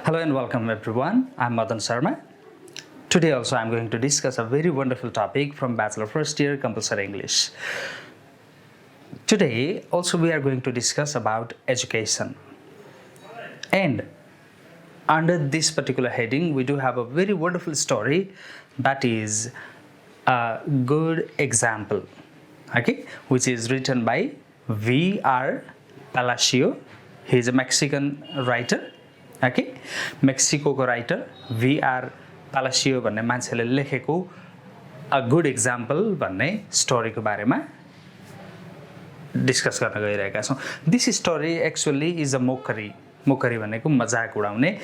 Hello and welcome everyone. I'm Madan Sharma. Today also I'm going to discuss a very wonderful topic from Bachelor First Year Compulsory English. Today also we are going to discuss about education. And under this particular heading we do have a very wonderful story that is a good example. Okay, which is written by V.R. Palacio. He is a Mexican writer. Okay, मेक्सिकोको writer V.R. Palacio भन्ने मान्छेले लेखेको a good example भन्ने स्टोरीको बारेमा discuss गर्न गइरहेका छौं. This story actually is a mockery भनेको मजाक उडाउने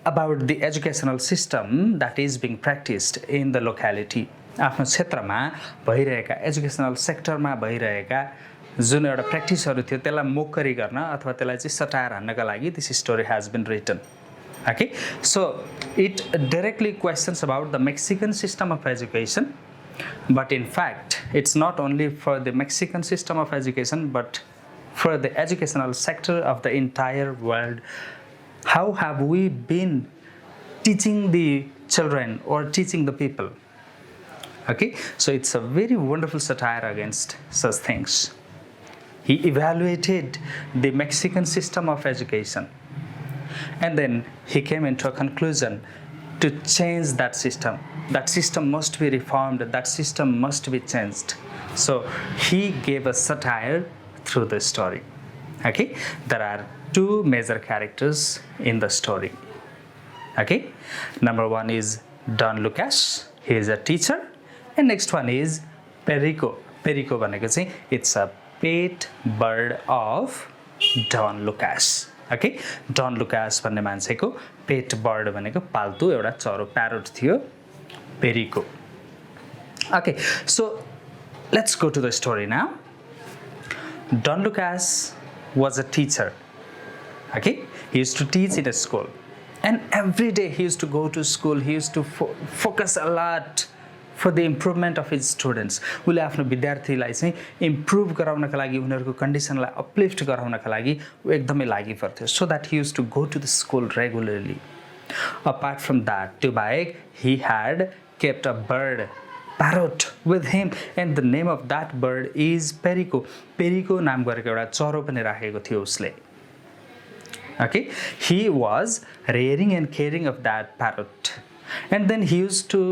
about the educational system that is being practised in the locality. आफ्नो क्षेत्रमा भइरहेका एजुकेशनल सेक्टरमा भइरहेका जुन एउटा प्र्याक्टिसहरु थियो त्यसलाई मोकरी गर्न अथवा त्यसलाई चाहिँ सटायर हान्नका लागि this story has been return. Okay, so it directly questions about the Mexican system of education, but in fact it's not only for the Mexican system of education but for the educational sector of the entire world. How have we been teaching the children or teaching the people? Okay, so it's a very wonderful satire against such things. He evaluated the Mexican system of education and then he came into a conclusion to change that system. That system must be reformed, that system must be changed. So he gave a satire through the story. Okay, there are two major characters in the story. Okay, number one is Don Lucas, he is a teacher, and next one is Perico. Perico भनेको चाहिँ it's a pet bird of Don Lucas. Okay, Don Lucas भन्ने मान्छेको पेट bird भनेको पाल्तु एउटा चरो parrot थियो Perico. Okay, so let's go to the story now. Don Lucas was a teacher. Okay, he used to teach in a school and every day he used to go to school. He used to focus a lot for the improvement of his students. उले आफ्नो विद्यार्थीलाई चाहिँ improve गराउनका लागि उनीहरुको कन्डिसनलाई uplift गराउनका लागि उ एकदमै लागि पर्थ्यो. So that he used to go to the school regularly. Apart from that, त्यो बाहेक he had kept a bird, parrot with him, and the name of that bird is Perico. Perico नाम गरेको एउटा चरो पनि राखेको थियो उसले. Okay, he was rearing and caring of that parrot, and then he used to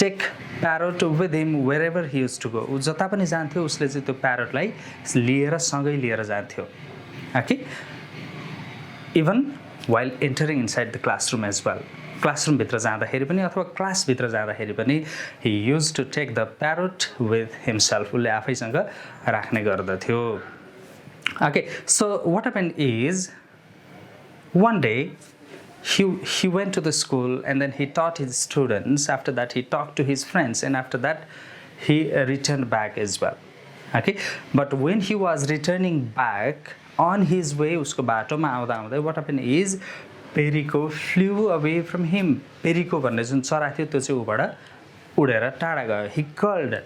take parrot with him wherever he used to go. उ जता पनि जान्थ्यो उसले चाहिँ त्यो प्यारोटलाई लिएर सँगै लिएर जान्थ्यो. Okay, even while entering inside the classroom as well. Classroom भित्र जाँदाखेरि पनि अथवा क्लास भित्र जाँदाखेरि पनि he used to take the parrot with himself. उले आफैसँग राख्ने गर्दथ्यो. Okay, so what happened is one day he went to the school and then he taught his students. After that he talked to his friends and after that he returned back as well. Okay, but when he was returning back on his way उसको बाटोमा आउँदा आउँदै what happened is Perico flew away from him. Perico भन्ने जुन चरा थियो त्यो चाहिँ उबाट उडेर टाढा गयो. He called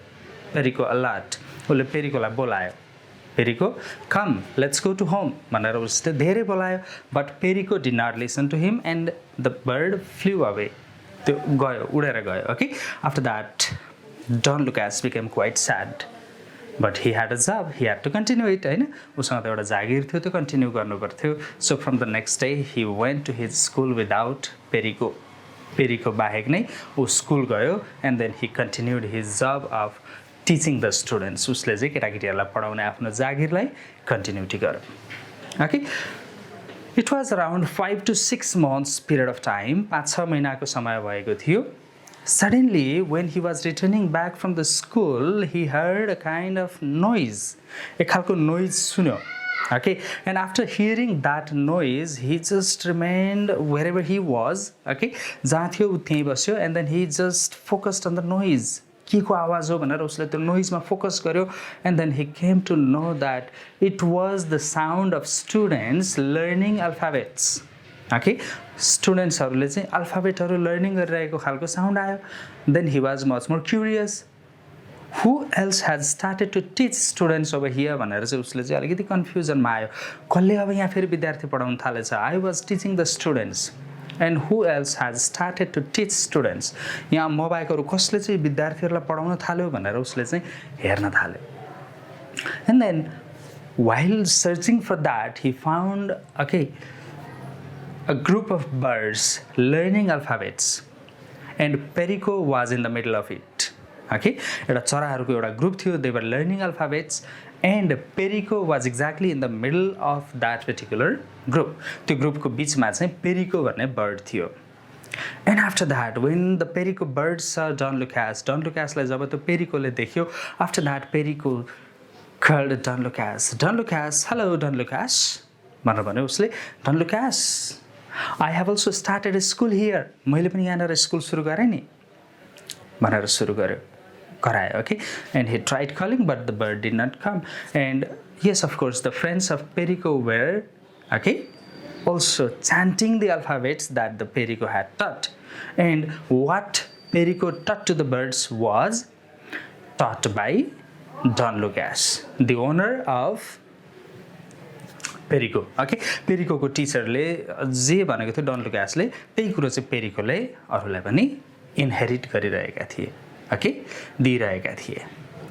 Perico a lot. उसले पेरिकोलाई बोलायो. Perico, come, let's go to home. भनेर उसले धेरै बोलायो, but Perico did not listen to him and the bird flew away. त्यो गयो, उडेर गयो. Okay, after that Don Lucas became quite sad, but he had a job, he had to continue it. हैन, उसँग त एउटा जागिर थियो, त्यो कन्टिन्यू गर्नु पर्थ्यो. So from the next day he went to his school without Perico. Perico बाहेक नै उ स्कुल गयो and then he continued his job of teaching the students. उसले चाहिँ केटाकेटीहरुलाई पढाउने आफ्नो जागिरलाई कन्टिन्युटी गर्यो. Okay, it was around 5 to 6 months period of time. 5-6 महिनाको समय भएको थियो. Suddenly when he was returning back from the school he heard a kind of noise. एक खालको नोइज सुन्यो. Okay, and after hearing that noise he just remained wherever he was. Okay, जहाँ थियो उ त्यही बस्यो and then he just focused on the noise. के को आवाज हो भनेर उसले त्यो नोइजमा फोकस गर्यो and then he came to know that it was the sound of students learning alphabets. Okay, स्टुडेन्ट्सहरुले चाहिँ अल्फाबेटहरु लर्निङ गरिरहेको खालको साउन्ड आयो. Then he was much more curious who else has started to teach students over here भनेर चाहिँ उसले चाहिँ अलिकति कन्फ्युजनमा आयो कसले अब यहाँ फेरि विद्यार्थी पढाउन थालेछ I was teaching the students and who else has started to teach students यहाँ म बाहेक अरू कसले चाहिँ विद्यार्थीहरूलाई पढाउन थाल्यो भनेर उसले चाहिँ हेर्न थाल्यो and then while searching for that he found a group of birds learning alphabets and Perico was in the middle of it एउटा चराहरूको एउटा ग्रुप थियो they were learning alphabets and Perico was exactly in the middle of that particular group त्यो ग्रुपको बीचमा चाहिँ Perico भन्ने bird थियो and after that when the Perico bird saw Don Lucas लाई जब त्यो Pericoले देख्यो after that Perico called Don Lucas hello Don Lucas भनेर भन्यो उसले Don Lucas I have also started a school here मैले पनि यहाँनिर स्कुल सुरु गरेँ नि भनेर सुरु गर्यो करायो and he tried calling but the bird did not come and yes of course the friends of Perico were also chanting the alphabets that the Perico had taught and what Perico taught to the birds was taught by Don Lucas the owner of Perico Perico को टिचरले जे भनेको थियो done लुकासले त्यही कुरो चाहिँ पेरिकोले अरूलाई पनि इनहेरिट गरिरहेका थिए दिइरहेका थिए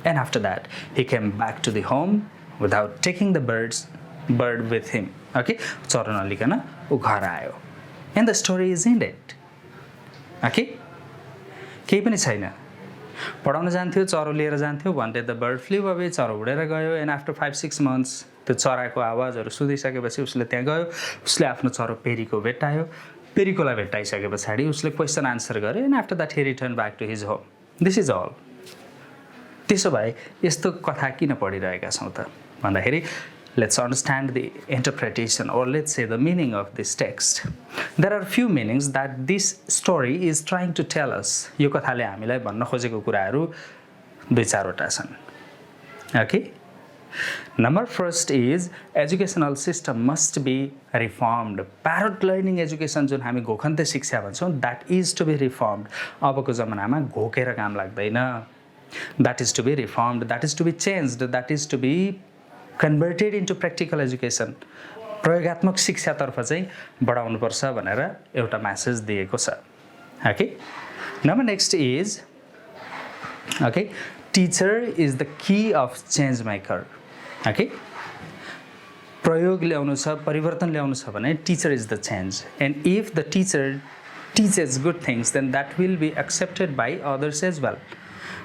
and after that he came back to the home without taking the bird with him चरो नलिकन ऊ घर आयो and the story is ended केही पनि छैन पढाउन जान्थ्यो चरो लिएर जान्थ्यो one day the bird flew away चरो उडेर गयो and after 5-6 months त्यो चराको आवाजहरू सुनिसकेपछि उसले त्यहाँ गयो उसले आफ्नो चरो पेरिको भेटायो पेरिकोलाई भेटाइसके पछाडि उसले क्वेसन आन्सर गर्यो and after that he returned back to his home this is all त्यसो भए यस्तो कथा किन पढिरहेका छौँ त भन्दाखेरि let's understand the interpretation or let's say the meaning of this text there are few meanings that this story is trying to tell us यो कथाले हामीलाई भन्न खोजेको कुराहरू दुई चारवटा छन् Number first is educational system must be reformed. Parrot learning education जुन हामी घोखन्ते शिक्षा भन्छौँ that is to be reformed. अबको जमानामा घोकेर काम लाग्दैन. That is to be reformed. That is to be changed. That is to be converted into practical education. प्रयोगात्मक शिक्षातर्फ चाहिँ बढाउनुपर्छ भनेर एउटा मेसेज दिएको छ. Number next is teacher is the key of change maker. प्रयोग ल्याउनु छ परिवर्तन ल्याउनु छ भने teacher is the change and if the teacher teaches good things then that will be accepted by others as well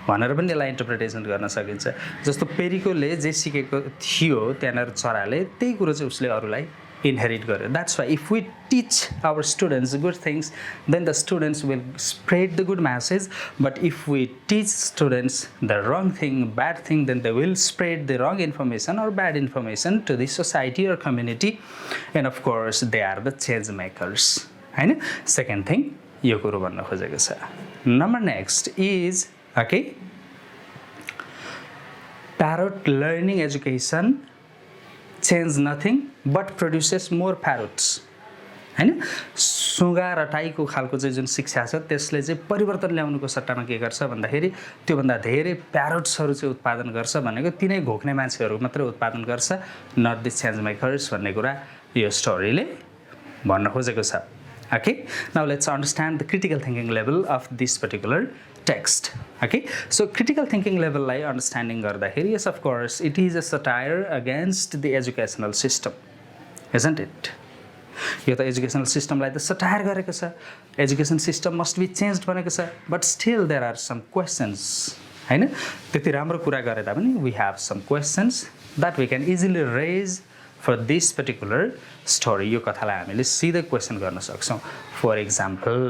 भनेर पनि यसलाई इन्टरप्रिटेसन गर्न सकिन्छ जस्तो पेरिकोले जे सिकेको थियो त्यहाँनिर चराले त्यही कुरो चाहिँ उसले अरूलाई inherit गर्यो that's why if we teach our students good things then the students will spread the good message but if we teach students the wrong thing bad thing then they will spread the wrong information or bad information to the society or community and of course they are the change makers हैन second thing यो कुरो भन्न खोजेको छ number next is parrot learning education change nothing but produces more parrots हैन सुगा र टाइको खालको चाहिँ जुन शिक्षा छ त्यसले चाहिँ परिवर्तन ल्याउनुको सट्टामा के गर्छ भन्दाखेरि त्यो भन्दा धेरै प्यारोट्सहरु चाहिँ उत्पादन गर्छ भनेको तिनै घोक्ने मान्छेहरु मात्र उत्पादन गर्छ नट द चेन्ज मेकर्स भन्ने कुरा यो स्टोरीले भन्न खोजेको छ now let's understand the critical thinking level of this particular text so critical thinking level lai understanding gardakeri yes of course it is a satire against the educational system isn't it यो त educational सिस्टमलाई त satire गरेको छ education system must be changed भनेको छ but still there are some questions हैन त्यति राम्रो कुरा गरे तापनि we have some questions that we can easily raise for this particular story यो कथालाई हामीले सिधै क्वेशन गर्न सक्छौं for example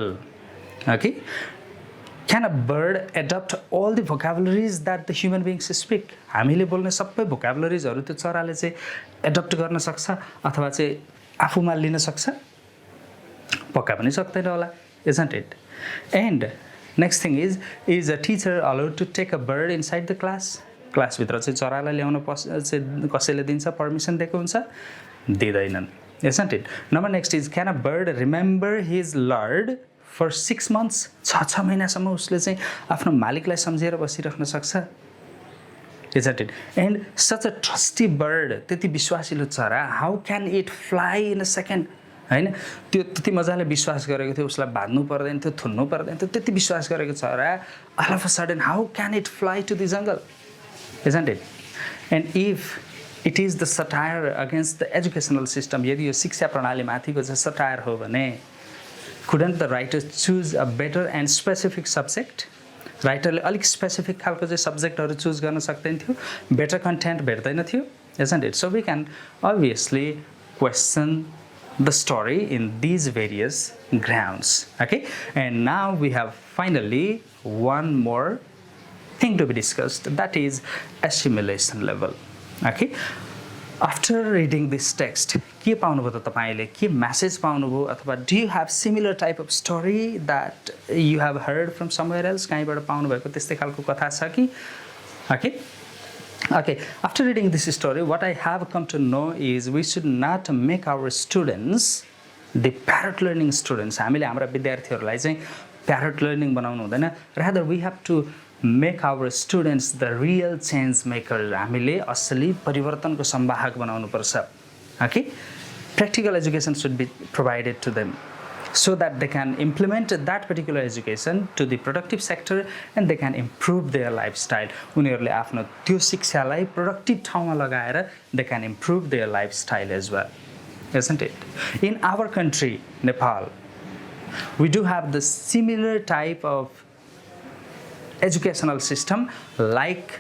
Can a bird adopt all the vocabularies that the human beings speak? हामीले बोल्ने सबै vocabularies-हरु त्यो चराले चाहिँ एडप्ट गर्न सक्छ अथवा चाहिँ आफूमा लिन सक्छ पक्का पनि सक्दैन होला isn't it? And next thing is a teacher allowed to take a bird inside the class? Class भित्र चाहिँ चरालाई ल्याउन चाहिँ कसैले दिन्छ पर्मिसन दिएको हुन्छ दिदैनन् isn't it? Number next is can a bird remember his lord for 6 months 6 महिनासम्म उसले चाहिँ आफ्नो मालिकलाई सम्झेर बसिराख्न सक्छ isn't it? And such a trusty bird, त्यति विश्वासिलो चरा, how can it fly in a second? हैन, त्यो त्यति मजाले विश्वास गरेको थियो, उसलाई बाँध्नु पर्दैन थियो, थुन्नु पर्दैन थियो, त्यति विश्वास गरेको चरा, all of a sudden how can it fly to the jungle? Isn't it? And if it is the satire against the educational system, यदि यो शिक्षा प्रणाली माथिको चाहिँ satire हो भने, couldn't the writer choose a better and specific subject? राइटरले अलिक specific खालको चाहिँ सब्जेक्टहरू चुज गर्न सक्दैन थियो, बेटर कन्टेन्ट भेट्दैन थियो, isn't it? So we can obviously question the story in these various grounds. Okay, and now we have finally one more thing to be discussed, that is assimilation level. Okay, after reading this text, के पाउनुभयो त तपाईले, के message पाउनुभयो, अथवा do you have similar type of story that you have heard from somewhere else? कहीँबाट पाउनु भएको त्यस्तै खालको कथा छ कि? Okay, after reading this story, what I have come to know is we should not make our students the parrot learning students. हामीले हाम्रा विद्यार्थीहरूलाई चाहिँ parrot learning बनाउनु हुँदैन. Rather, we have to make our students the real change makers. हामीले असली परिवर्तनको संवाहक बनाउनु पर्छ. Okay, practical education should be provided to them so that they can implement that particular education to the productive sector and they can improve their lifestyle. उनीहरूले आफ्नो त्यो शिक्षालाई productive ठाउँमा लगाएर they can improve their lifestyle as well, isn't it? In our country, Nepal, we do have the similar type of educational system like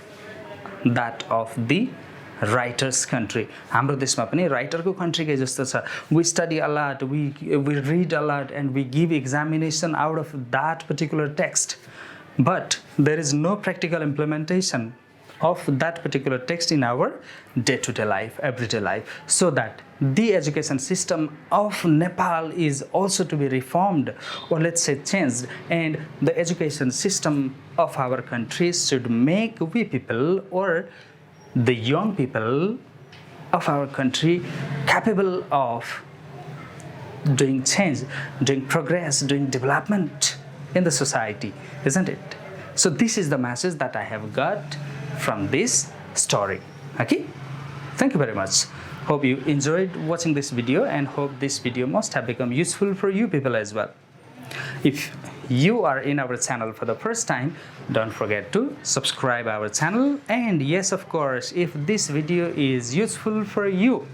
that of the writer's country. हाम्रो देशमा पनि राइटरको कन्ट्रीकै जस्तो छ. We study a lot, we read a lot, and we give examination out of that particular text. But there is no practical implementation of that particular text in our day-to-day life, everyday life. So that the education system of Nepal is also to be reformed, or let's say changed, and the education system of our country should make we people, or the young people of our country, capable of doing change, doing progress, doing development in the society, isn't it? So this is the message that I have got from this story. Okay, thank you very much. Hope you enjoyed watching this video, and hope this video must have become useful for you people as well. If you are in our channel for the first time, don't forget to subscribe our channel, and yes, of course, if this video is useful for you,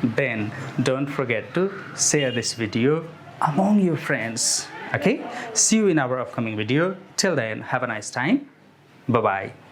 then don't forget to share this video among your friends. Okay, see you in our upcoming video. Till then, have a nice time. Bye bye.